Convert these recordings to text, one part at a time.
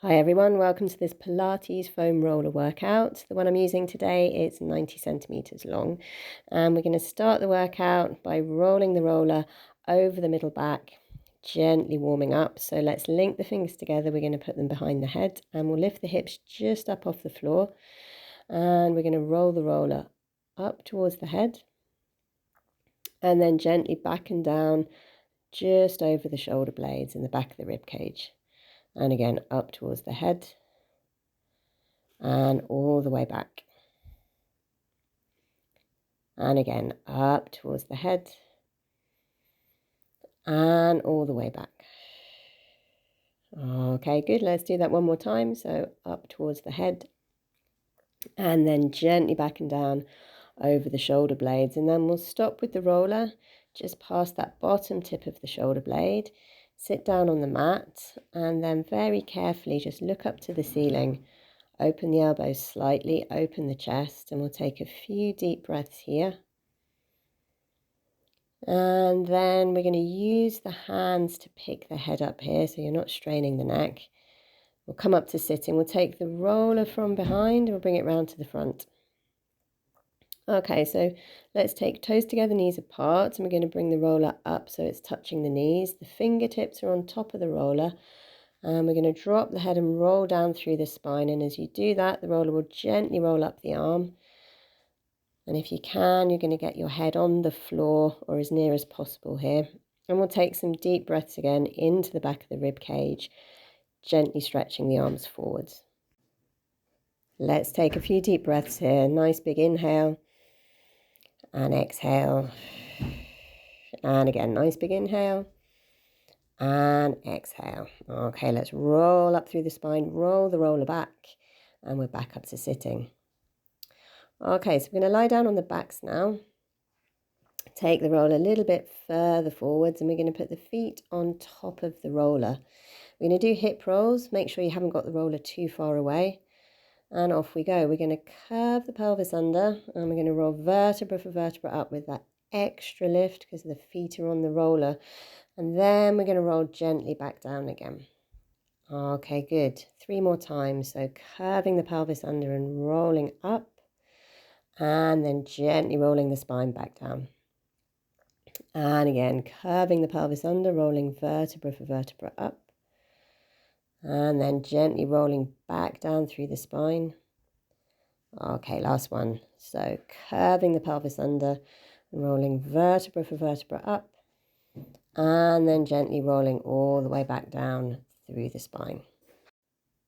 Hi everyone, welcome to this Pilates foam roller workout. The one I'm using today is 90 centimeters long, and we're going to start the workout by rolling the roller over the middle back, gently warming up. So let's link the fingers together. We're going to put them behind the head and we'll lift the hips just up off the floor, and we're going to roll the roller up towards the head and then gently back and down just over the shoulder blades and the back of the rib cage. And again, up towards the head and all the way back. And again, up towards the head and all the way back. Okay, good. Let's do that one more time. So up towards the head and then gently back and down over the shoulder blades. And then we'll stop with the roller just past that bottom tip of the shoulder blade. Sit down on the mat and then very carefully just look up to the ceiling. Open the elbows slightly, open the chest, and we'll take a few deep breaths here. And then we're going to use the hands to pick the head up here so you're not straining the neck. We'll come up to sitting. We'll take the roller from behind and we'll bring it round to the front. Okay, so let's take toes together, knees apart, and we're going to bring the roller up so it's touching the knees. The fingertips are on top of the roller, and we're going to drop the head and roll down through the spine. And as you do that, the roller will gently roll up the arm. And if you can, you're going to get your head on the floor or as near as possible here. And we'll take some deep breaths again into the back of the rib cage, gently stretching the arms forwards. Let's take a few deep breaths here. Nice big inhale and exhale. And again, nice big inhale and exhale. Okay, let's roll up through the spine, roll the roller back, and we're back up to sitting. Okay, so we're going to lie down on the backs now. Take the roller a little bit further forwards and we're going to put the feet on top of the roller. We're going to do hip rolls. Make sure you haven't got the roller too far away. And off we go. We're going to curve the pelvis under and we're going to roll vertebra for vertebra up with that extra lift because the feet are on the roller. And then we're going to roll gently back down again. Okay, good. 3 more times. So curving the pelvis under and rolling up. And then gently rolling the spine back down. And again, curving the pelvis under, rolling vertebra for vertebra up. And then gently rolling back down through the spine. Okay, last one. So curving the pelvis under, rolling vertebra for vertebra up. And then gently rolling all the way back down through the spine.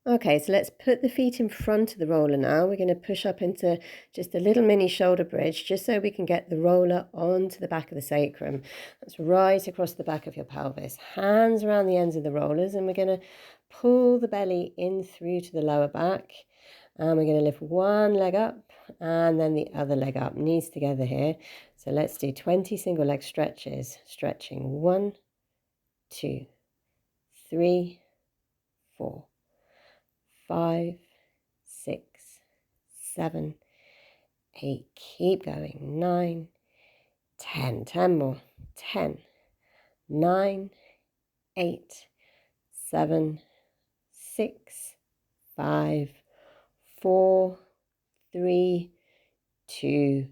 Okay, so let's put the feet in front of the roller now. We're going to push up into just a little mini shoulder bridge, just so we can get the roller onto the back of the sacrum. That's right across the back of your pelvis. Hands around the ends of the rollers, and we're going to pull the belly in through to the lower back. And we're going to lift one leg up and then the other leg up, knees together here. So let's do 20 single leg stretches. Stretching 1, 2, 3, 4. 5, 6, 7, 8, keep going, 9, 10, 10 more, 10, 9, 8, 7, 6, 5, 4, 3, 2,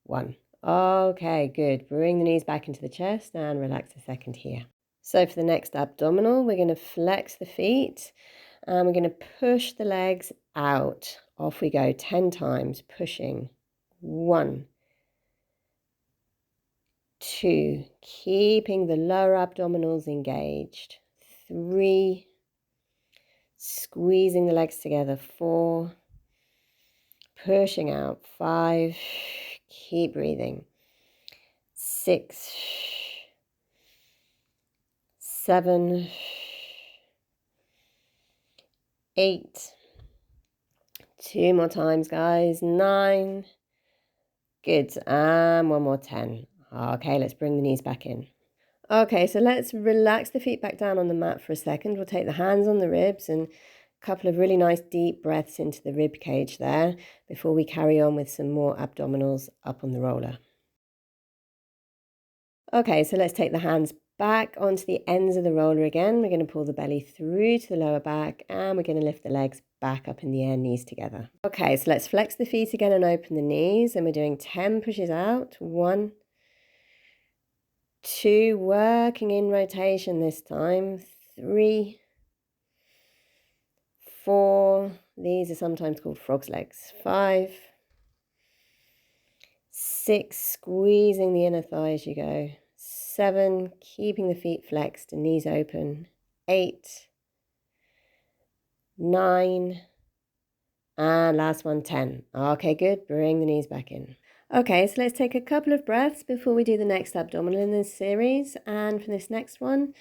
1. Okay, good. Bring the knees back into the chest and relax a second here. So for the next abdominal, we're going to flex the feet. And we're going to push the legs out. Off we go 10 times, pushing. 1, 2, keeping the lower abdominals engaged. 3, squeezing the legs together. 4, pushing out. 5, keep breathing. 6, 7, 8, 2 more times, guys. 9, good, and one more, 10. Okay, let's bring the knees back in. Okay, so let's relax the feet back down on the mat for a second. We'll take the hands on the ribs and a couple of really nice deep breaths into the rib cage there before we carry on with some more abdominals up on the roller. Okay, so let's take the hands back onto the ends of the roller again. We're going to pull the belly through to the lower back, and we're going to lift the legs back up in the air, knees together. Okay, so let's flex the feet again and open the knees, and we're doing 10 pushes out. 1, 2, working in rotation this time. 3, 4, these are sometimes called frog's legs. 5, 6, squeezing the inner thigh as you go. 7, keeping the feet flexed and knees open. 8, 9, and last one, 10. Okay, good. Bring the knees back in. Okay, so let's take a couple of breaths before we do the next abdominal in this series. And for this next one,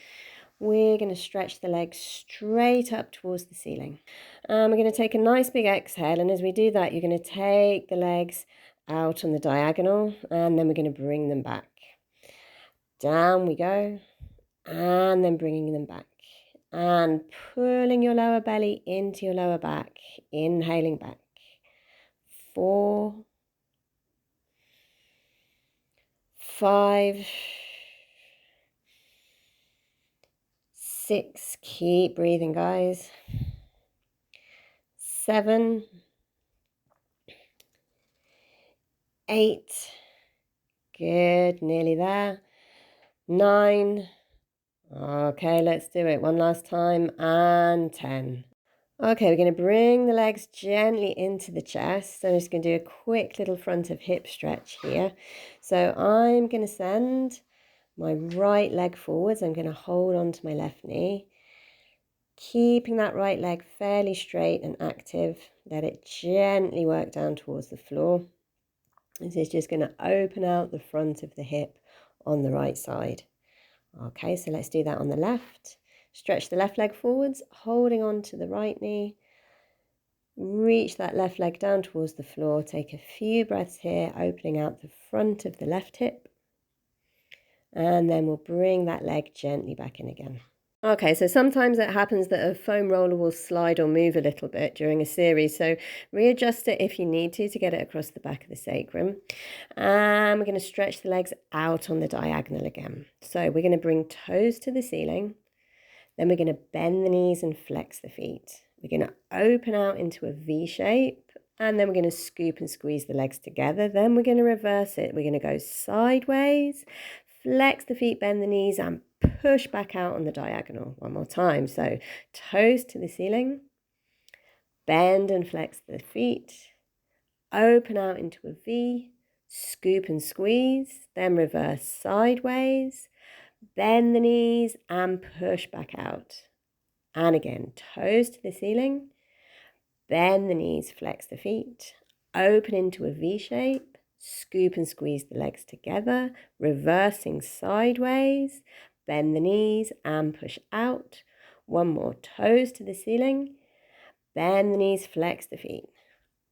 we're going to stretch the legs straight up towards the ceiling. We're going to take a nice big exhale, and as we do that, you're going to take the legs out on the diagonal, and then we're going to bring them back. Down we go, and then bringing them back. And pulling your lower belly into your lower back, inhaling back. 4, 5, 6, keep breathing, guys. 7, 8, good, nearly there. 9, okay, let's do it one last time, and 10. Okay, we're going to bring the legs gently into the chest. So I'm just going to do a quick little front of hip stretch here. So I'm going to send my right leg forwards. I'm going to hold on to my left knee, keeping that right leg fairly straight and active. Let it gently work down towards the floor. This is just going to open out the front of the hip on the right side. Okay, so let's do that on the left. Stretch the left leg forwards, holding on to the right knee. Reach that left leg down towards the floor. Take a few breaths here, opening out the front of the left hip. And then we'll bring that leg gently back in again. Okay, so sometimes it happens that a foam roller will slide or move a little bit during a series. So readjust it if you need to get it across the back of the sacrum. And we're going to stretch the legs out on the diagonal again. So we're going to bring toes to the ceiling. Then we're going to bend the knees and flex the feet. We're going to open out into a V shape, and then we're going to scoop and squeeze the legs together. Then we're going to reverse it. We're going to go sideways, flex the feet, bend the knees, and push back out on the diagonal. One more time. So toes to the ceiling, bend and flex the feet, open out into a V, scoop and squeeze, then reverse sideways, bend the knees and push back out. And again, toes to the ceiling, bend the knees, flex the feet, open into a V shape, scoop and squeeze the legs together, reversing sideways, bend the knees and push out. One more, toes to the ceiling, bend the knees, flex the feet,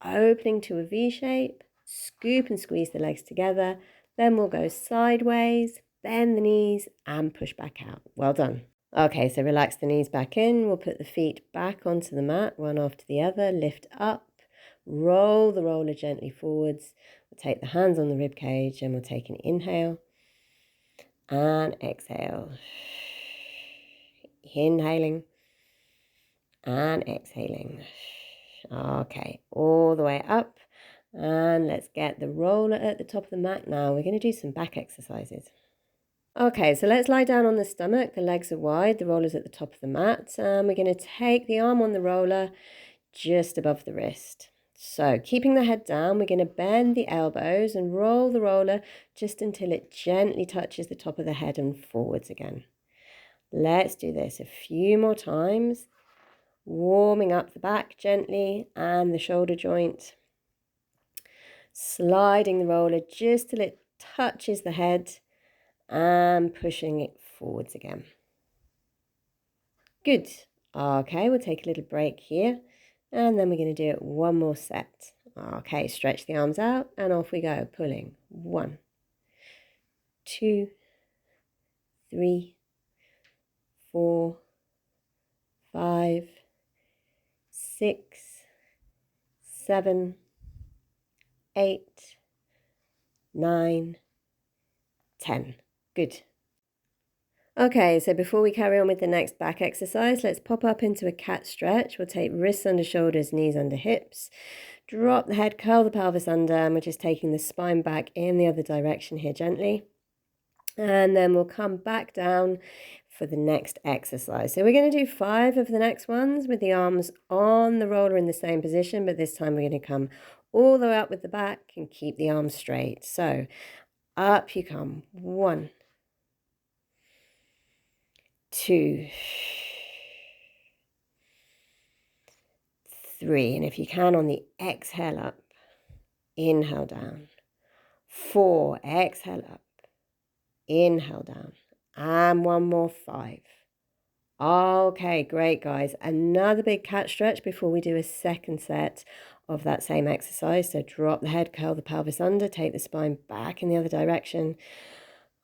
opening to a V shape, scoop and squeeze the legs together. Then we'll go sideways, bend the knees and push back out. Well done. Okay, so relax the knees back in. We'll put the feet back onto the mat, one after the other. Lift up, roll the roller gently forwards. We'll take the hands on the rib cage and we'll take an inhale and exhale. Inhaling and exhaling. Okay, all the way up. And let's get the roller at the top of the mat now. We're going to do some back exercises. Okay, so let's lie down on the stomach. The legs are wide, the roller's at the top of the mat. And we're going to take the arm on the roller just above the wrist. So keeping the head down, we're going to bend the elbows and roll the roller just until it gently touches the top of the head and forwards again. Let's do this a few more times. Warming up the back gently and the shoulder joint. Sliding the roller just till it touches the head and pushing it forwards again. Good. Okay, we'll take a little break here and then we're going to do it one more set. Okay, stretch the arms out and off we go, pulling. 1, 2, 3, 4, 5, 6, 7, 8, 9, 10. Good. Okay, so before we carry on with the next back exercise, let's pop up into a cat stretch. We'll take wrists under shoulders, knees under hips. Drop the head, curl the pelvis under, and we're just taking the spine back in the other direction here gently. And then we'll come back down for the next exercise. So we're going to do 5 of the next ones with the arms on the roller in the same position, but this time we're going to come all the way up with the back and keep the arms straight. So up you come. 1, 2, 3. And if you can, on the exhale up, inhale down. 4, exhale up, inhale down. And one more, 5. Okay, great, guys. Another big cat stretch before we do a second set of that same exercise. So drop the head, curl the pelvis under, take the spine back in the other direction.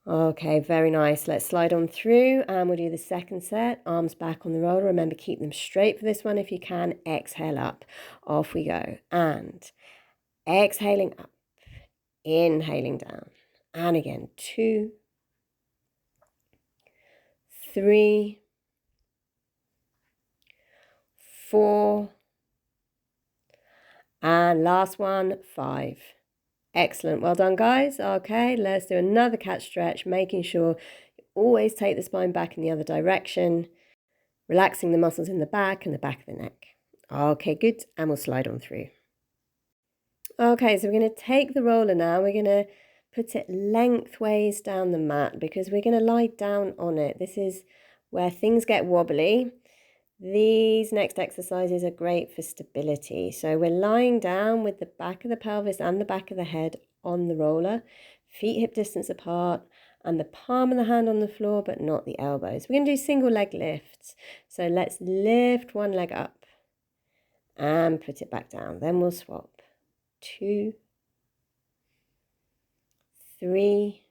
Okay, very nice. Let's slide on through and we'll do the second set. Arms back on the roller. Remember, keep them straight for this one if you can. Exhale up. Off we go. And exhaling up. Inhaling down. And again, 2, 3, 4, and last one, 5. Excellent. Well done, guys. Okay, let's do another cat stretch, making sure you always take the spine back in the other direction, relaxing the muscles in the back and the back of the neck. Okay, good. And we'll slide on through. Okay, so we're going to take the roller now. We're going to put it lengthways down the mat because we're going to lie down on it. This is where things get wobbly. These next exercises are great for stability. So we're lying down with the back of the pelvis and the back of the head on the roller, feet hip distance apart, and the palm of the hand on the floor, but not the elbows. We're going to do single leg lifts. So let's lift one leg up and put it back down. Then we'll swap. 2, 3,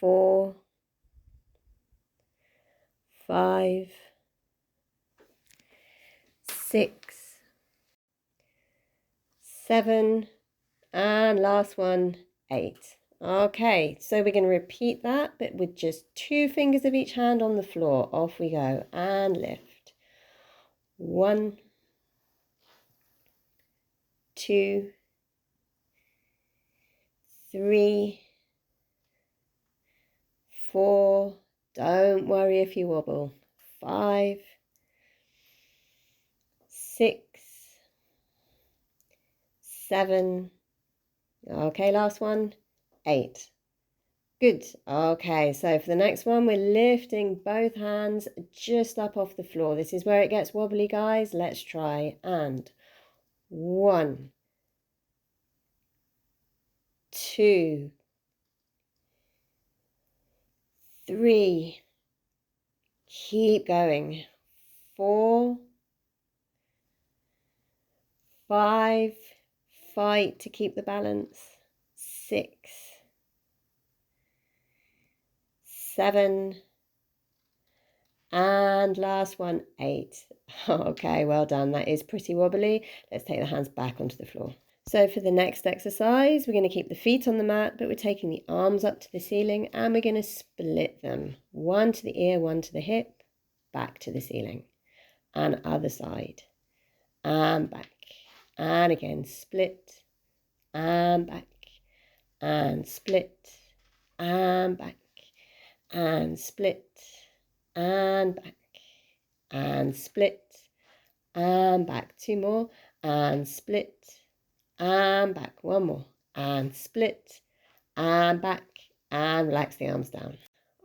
4, 5, 6, 7, and last one, 8. Okay, so we're going to repeat that, but with just 2 fingers of each hand on the floor. Off we go and lift. 1, 2, 3, 4. Don't worry if you wobble. 5, 6, 7. Okay, last one. 8. Good. Okay, so for the next one, we're lifting both hands just up off the floor. This is where it gets wobbly, guys. Let's try. And 1, 2, 3. Keep going. 4, 5. Fight to keep the balance. 6, 7, and last one, 8. Okay, well done. That is pretty wobbly. Let's take the hands back onto the floor. So for the next exercise, we're going to keep the feet on the mat, but we're taking the arms up to the ceiling and we're going to split them. 1 to the ear, 1 to the hip, back to the ceiling. And other side. And back. And again, split. And back. And split. And back. And split. And back. And split. And back. 2 more. And split. And back. 1 more. And split. And back. And relax the arms down.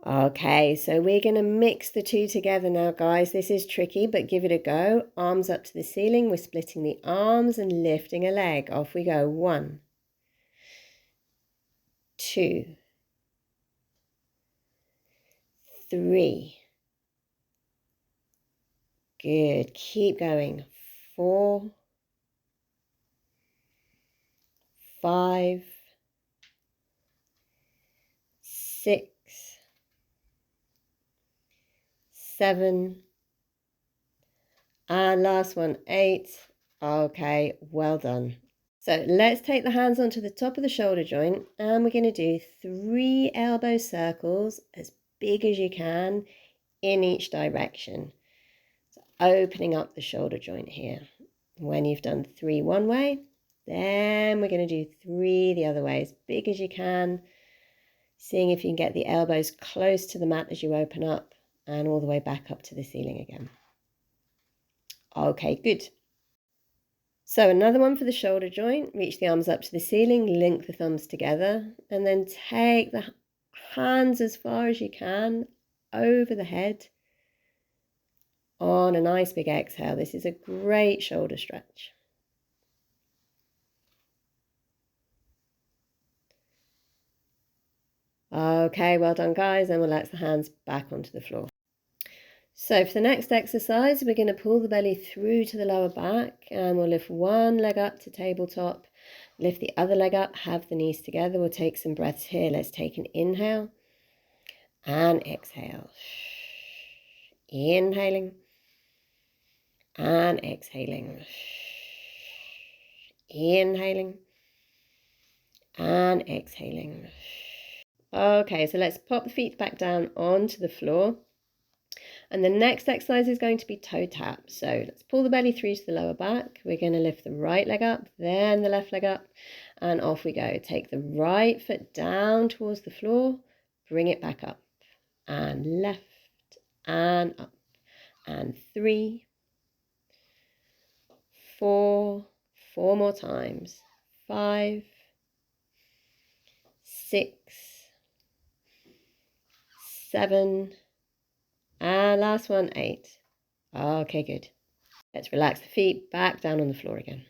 Okay, so we're going to mix the 2 together now, guys. This is tricky, but give it a go. Arms up to the ceiling. We're splitting the arms and lifting a leg. Off we go. 1, 2, 3. Good. Keep going. 4, 5, 6, 7, and last one, 8. Okay, well done. So let's take the hands onto the top of the shoulder joint, and we're going to do 3 elbow circles as big as you can in each direction. So opening up the shoulder joint here. When you've done 3 one way, then we're going to do 3 the other way, as big as you can, seeing if you can get the elbows close to the mat as you open up and all the way back up to the ceiling again. Okay, good. So another one for the shoulder joint. Reach the arms up to the ceiling, link the thumbs together, and then take the hands as far as you can over the head on a nice big exhale. This is a great shoulder stretch. Okay, well done guys, and relax the hands back onto the floor. So for the next exercise, we're going to pull the belly through to the lower back, and we'll lift one leg up to tabletop, lift the other leg up, have the knees together. We'll take some breaths here. Let's take an inhale and exhale. Inhaling and exhaling. Inhaling and exhaling. Okay, so let's pop the feet back down onto the floor. And the next exercise is going to be toe tap. So let's pull the belly through to the lower back. We're going to lift the right leg up, then the left leg up, and off we go. Take the right foot down towards the floor, bring it back up, and left, and up, and 3, 4, 4 more times, 5, 6, 7, and last one, 8. Okay, good. Let's relax the feet back down on the floor again.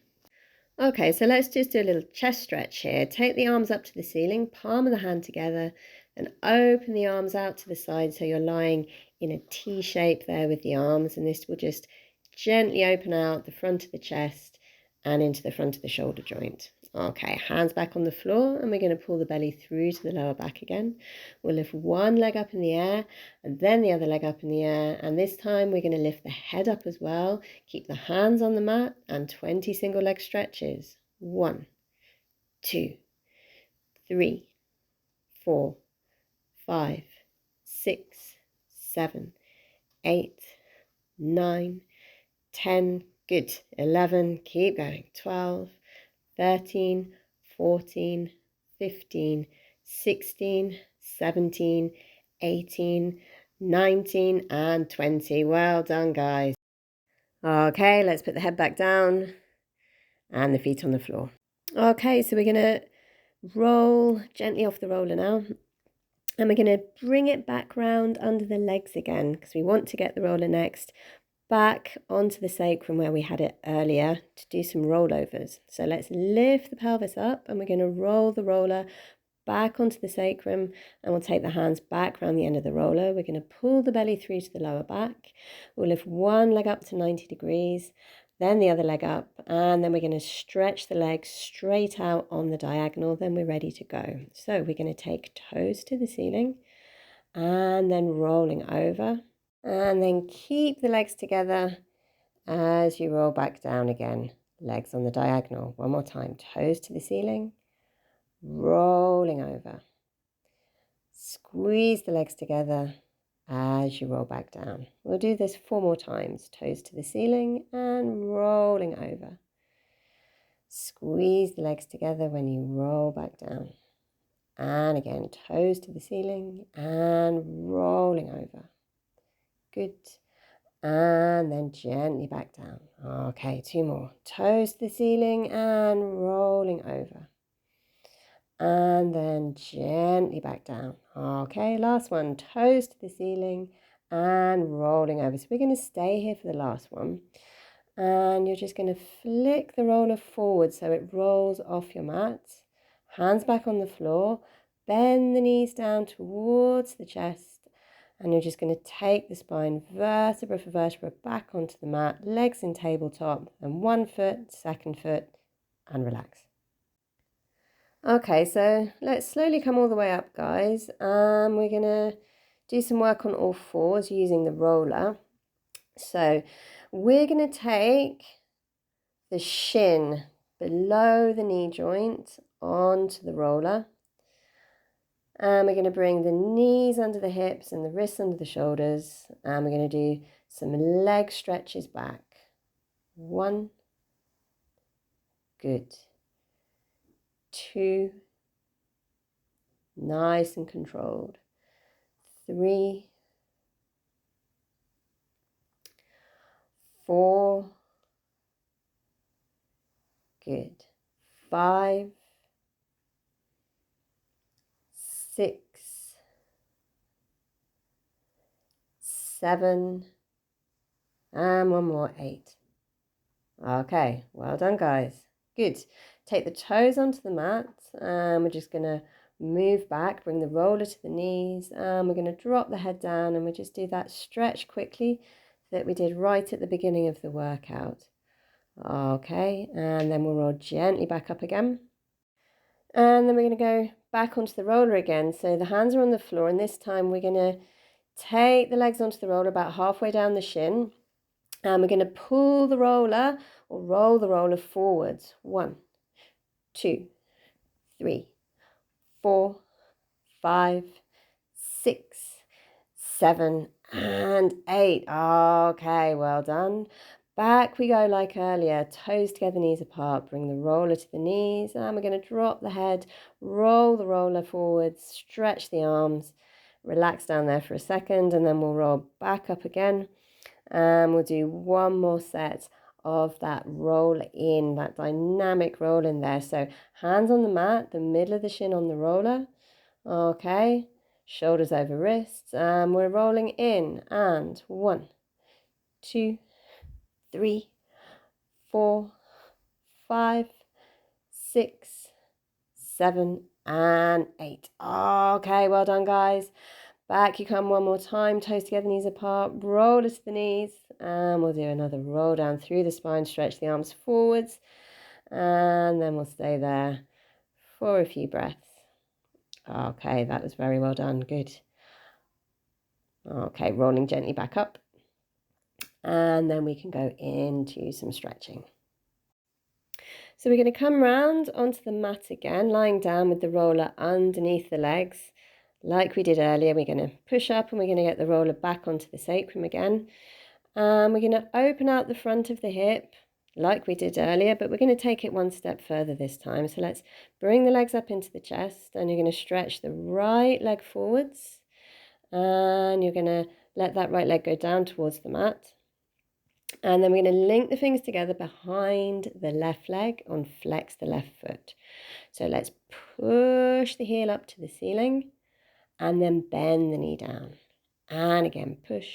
Okay, so let's just do a little chest stretch here. Take the arms up to the ceiling, palm of the hand together, and open the arms out to the side so you're lying in a T shape there with the arms, and this will just gently open out the front of the chest and into the front of the shoulder joint. Okay, hands back on the floor, and we're going to pull the belly through to the lower back again. We'll lift one leg up in the air and then the other leg up in the air, and this time we're going to lift the head up as well. Keep the hands on the mat and 20 single leg stretches. 1, 2, 3, 4, 5, 6, 7, 8, 9, 10. Good. 11. Keep going. 12, 13, 14, 15, 16, 17, 18, 19, and 20. Well done, guys. Okay, let's put the head back down and the feet on the floor. Okay, so we're going to roll gently off the roller now. And we're going to bring it back round under the legs again, because we want to get the roller next back onto the sacrum where we had it earlier to do some rollovers. So let's lift the pelvis up, and we're going to roll the roller back onto the sacrum, and we'll take the hands back around the end of the roller. We're going to pull the belly through to the lower back. We'll lift one leg up to 90 degrees, then the other leg up, and then we're going to stretch the legs straight out on the diagonal. Then we're ready to go. So we're going to take toes to the ceiling and then rolling over, and then keep the legs together as you roll back down again. Legs on the diagonal. One more time. Toes to the ceiling, rolling over. Squeeze the legs together as you roll back down. We'll do this 4 more times. Toes to the ceiling and rolling over. Squeeze the legs together when you roll back down. And again, toes to the ceiling and rolling over. Good. And then gently back down. Okay, 2 more. Toes to the ceiling and rolling over. And then gently back down. Okay, last one. Toes to the ceiling and rolling over. So we're going to stay here for the last one. And you're just going to flick the roller forward so it rolls off your mat. Hands back on the floor. Bend the knees down towards the chest. And you're just going to take the spine vertebra for vertebra back onto the mat. Legs in tabletop. And 1 foot, 2nd foot, and relax. Okay, so let's slowly come all the way up, guys. We're going to do some work on all fours using the roller. So we're going to take the shin below the knee joint onto the roller. And we're going to bring the knees under the hips and the wrists under the shoulders. And we're going to do some leg stretches back. 1. Good. 2. Nice and controlled. 3. 4. Good. 5. 6. 7. And one more, 8. Okay, well done, guys. Good. Take the toes onto the mat, and we're just going to move back, bring the roller to the knees, and we're going to drop the head down, and we'll just do that stretch quickly that we did right at the beginning of the workout. Okay, and then we'll roll gently back up again. And then we're going to go back onto the roller again. So the hands are on the floor, and this time we're going to take the legs onto the roller about halfway down the shin. And we're going to pull the roller or roll the roller forwards. 1, 2, 3, 4, 5, 6, 7, and 8. Okay, well done. Back we go like earlier, toes together, knees apart. Bring the roller to the knees, and we're going to drop the head, roll the roller forwards, stretch the arms, relax down there for a second, and then we'll roll back up again. And we'll do one more set of that roll in, that dynamic roll in there. So hands on the mat, the middle of the shin on the roller. Okay, shoulders over wrists, and we're rolling in. And 1, 2, 3, 4, 5, 6, 7, and 8. Okay, well done, guys. Back you come one more time, toes together, knees apart, roller to the knees, and we'll do another roll down through the spine, stretch the arms forwards, and then we'll stay there for a few breaths. Okay, that was very well done, good. Okay, rolling gently back up, and then we can go into some stretching. So we're going to come round onto the mat again, lying down with the roller underneath the legs. Like we did earlier, we're going to push up and we're going to get the roller back onto the sacrum again. We're going to open out the front of the hip like we did earlier, but we're going to take it one step further this time. So let's bring the legs up into the chest, and you're going to stretch the right leg forwards, and you're going to let that right leg go down towards the mat. And then we're going to link the fingers together behind the left leg and flex the left foot. So let's push the heel up to the ceiling, and then bend the knee down. And again, push.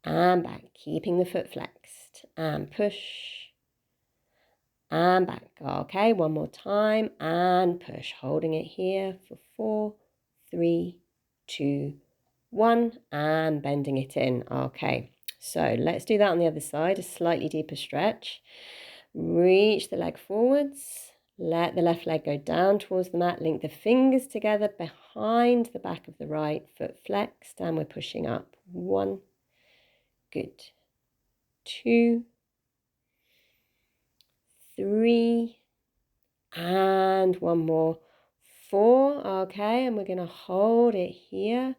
And back, keeping the foot flexed. And push. And back. Okay, one more time. And push. Holding it here for 4, 3, 2, 1. And bending it in. Okay, so let's do that on the other side. A slightly deeper stretch. Reach the leg forwards. Let the left leg go down towards the mat. Link the fingers together behind the back of the right foot flexed, and we're pushing up. 1, good. 2, 3, and one more. 4, okay, and we're going to hold it here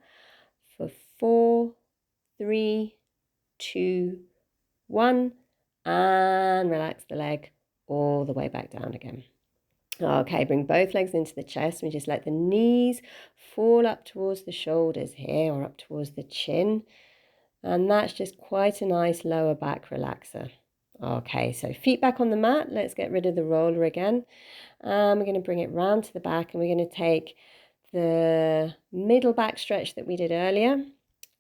for 4, 3, 2, 1, and relax the leg all the way back down again. Okay, bring both legs into the chest. We just let the knees fall up towards the shoulders here, or up towards the chin. And that's just quite a nice lower back relaxer. Okay, so feet back on the mat. Let's get rid of the roller again. We're going to bring it round to the back, and we're going to take the middle back stretch that we did earlier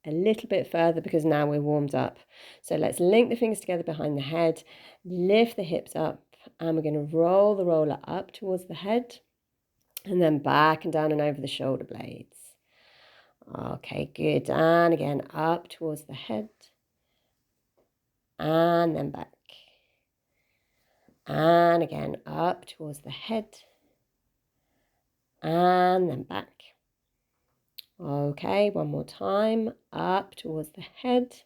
a little bit further, because now we're warmed up. So let's link the fingers together behind the head, lift the hips up, and we're going to roll the roller up towards the head, and then back and down and over the shoulder blades. Okay, good. And again, up towards the head, and then back. And again, up towards the head, and then back. Okay, one more time, up towards the head,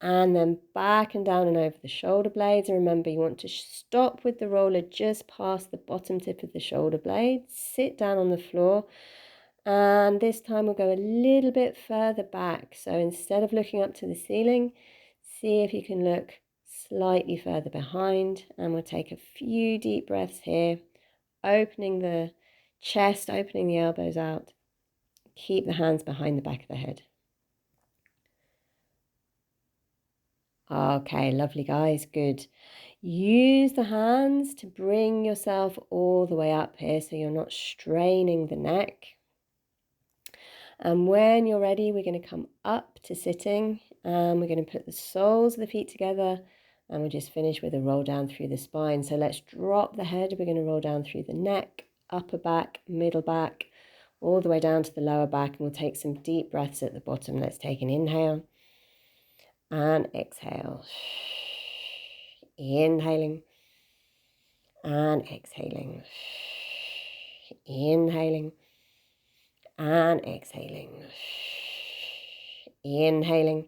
And then back and down and over the shoulder blades. And remember, you want to stop with the roller just past the bottom tip of the shoulder blade. Sit down on the floor. And this time we'll go a little bit further back. So instead of looking up to the ceiling, see if you can look slightly further behind. And we'll take a few deep breaths here, opening the chest, opening the elbows out. Keep the hands behind the back of the head. Okay, lovely guys, good. Use the hands to bring yourself all the way up here so you're not straining the neck. And when you're ready, we're going to come up to sitting and we're going to put the soles of the feet together and we'll just finish with a roll down through the spine. So let's drop the head. We're going to roll down through the neck, upper back, middle back, all the way down to the lower back, and we'll take some deep breaths at the bottom. Let's take an inhale and exhale. Inhaling and exhaling. Inhaling and exhaling. Inhaling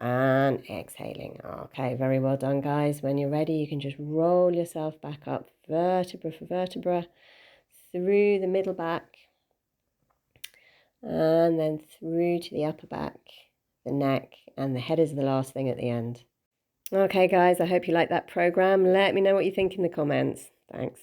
and exhaling. Okay, very well done, guys. When you're ready, you can just roll yourself back up vertebra for vertebra through the middle back and then through to the upper back, the neck, and the head is the last thing at the end. Okay, guys, I hope you like that program. Let me know what you think in the comments. Thanks.